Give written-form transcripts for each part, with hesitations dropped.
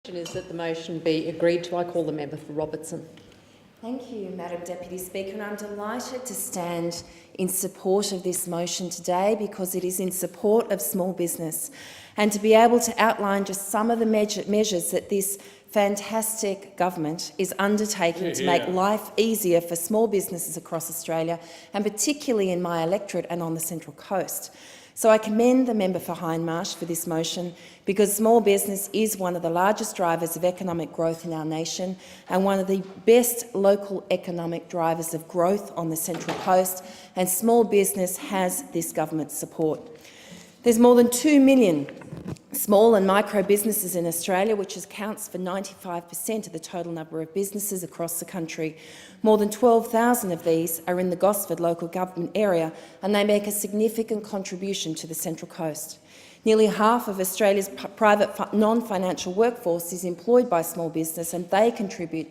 Is that the motion be agreed to? I call the member for Robertson. Thank you, Madam Deputy Speaker, and I'm delighted to stand in support of this motion today because it is in support of small business, and to be able to outline just some of the measures that this fantastic government is undertaking to make life easier for small businesses across Australia, and particularly in my electorate and on the Central Coast. So I commend the member for Hindmarsh for this motion because small business is one of the largest drivers of economic growth in our nation and one of the best local economic drivers of growth on the Central Coast, and small business has this government's support. There's more than 2 million small and micro businesses in Australia, which accounts for 95% of the total number of businesses across the country. More than 12,000 of these are in the Gosford local government area, and they make a significant contribution to the Central Coast. Nearly half of Australia's private non-financial workforce is employed by small business, and they contribute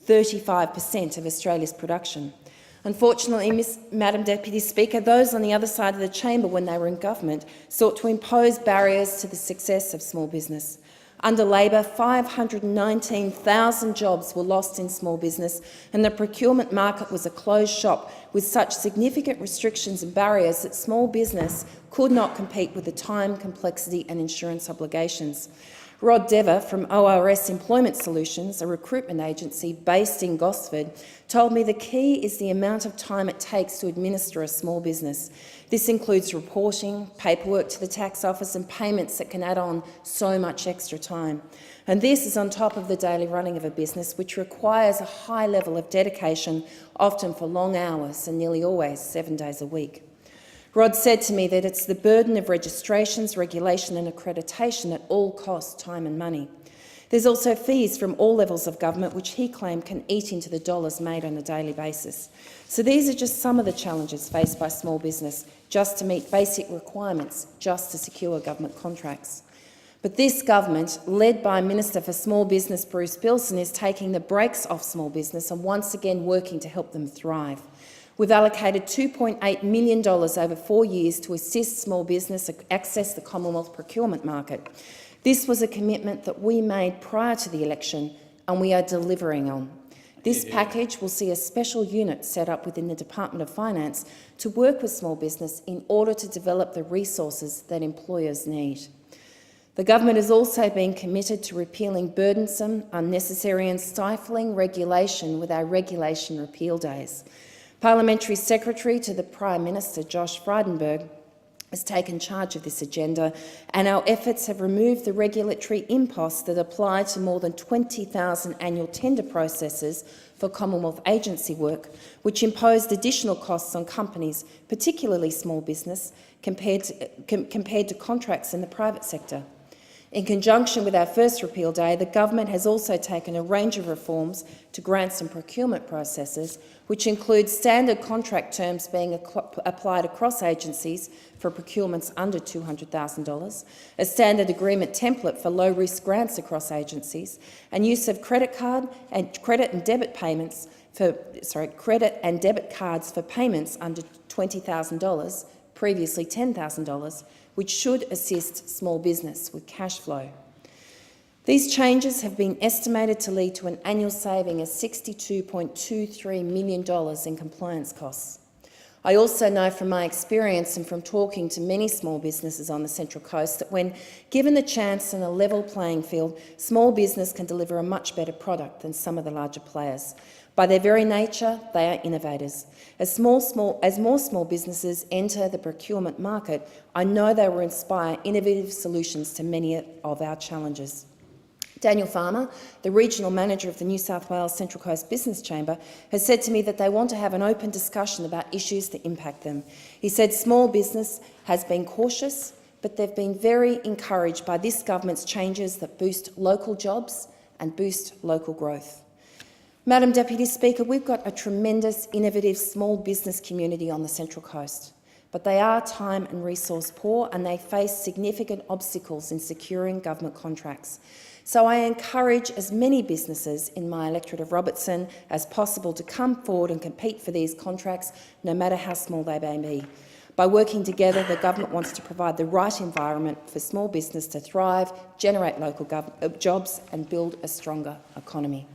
35% of Australia's production. Unfortunately, Madam Deputy Speaker, those on the other side of the chamber, when they were in government, sought to impose barriers to the success of small business. Under Labor, 519,000 jobs were lost in small business, and the procurement market was a closed shop with such significant restrictions and barriers that small business could not compete with the time, complexity and insurance obligations. Rod Dever from ORS Employment Solutions, a recruitment agency based in Gosford, told me the key is the amount of time it takes to administer a small business. This includes reporting, paperwork to the tax office and payments that can add on so much extra time. And this is on top of the daily running of a business, which requires a high level of dedication, often for long hours and nearly always 7 days a week. Rod said to me that it's the burden of registrations, regulation and accreditation that all cost time and money. There's also fees from all levels of government, which he claimed can eat into the dollars made on a daily basis. So these are just some of the challenges faced by small business just to meet basic requirements, just to secure government contracts. But this government, led by Minister for Small Business Bruce Bilson, is taking the brakes off small business and once again working to help them thrive. We've allocated $2.8 million over 4 years to assist small business access the Commonwealth procurement market. This was a commitment that we made prior to the election and we are delivering on. This package will see a special unit set up within the Department of Finance to work with small business in order to develop the resources that employers need. The government has also been committed to repealing burdensome, unnecessary and stifling regulation with our regulation repeal days. Parliamentary Secretary to the Prime Minister, Josh Frydenberg, has taken charge of this agenda, and our efforts have removed the regulatory imposts that apply to more than 20,000 annual tender processes for Commonwealth agency work, which imposed additional costs on companies, particularly small business, compared to contracts in the private sector. In conjunction with our first repeal day, the government has also taken a range of reforms to grants and procurement processes, which include standard contract terms being applied across agencies for procurements under $200,000, a standard agreement template for low-risk grants across agencies, and use of credit and debit cards for payments under $20,000, previously $10,000, which should assist small business with cash flow. These changes have been estimated to lead to an annual saving of $62.23 million in compliance costs. I also know from my experience and from talking to many small businesses on the Central Coast that when given the chance and a level playing field, small business can deliver a much better product than some of the larger players. By their very nature, they are innovators. As more small businesses enter the procurement market, I know they will inspire innovative solutions to many of our challenges. Daniel Farmer, the Regional Manager of the New South Wales Central Coast Business Chamber, has said to me that they want to have an open discussion about issues that impact them. He said small business has been cautious, but they've been very encouraged by this government's changes that boost local jobs and boost local growth. Madam Deputy Speaker, we've got a tremendous, innovative small business community on the Central Coast, but they are time and resource poor and they face significant obstacles in securing government contracts. So I encourage as many businesses in my electorate of Robertson as possible to come forward and compete for these contracts, no matter how small they may be. By working together, the government wants to provide the right environment for small business to thrive, generate local jobs and build a stronger economy.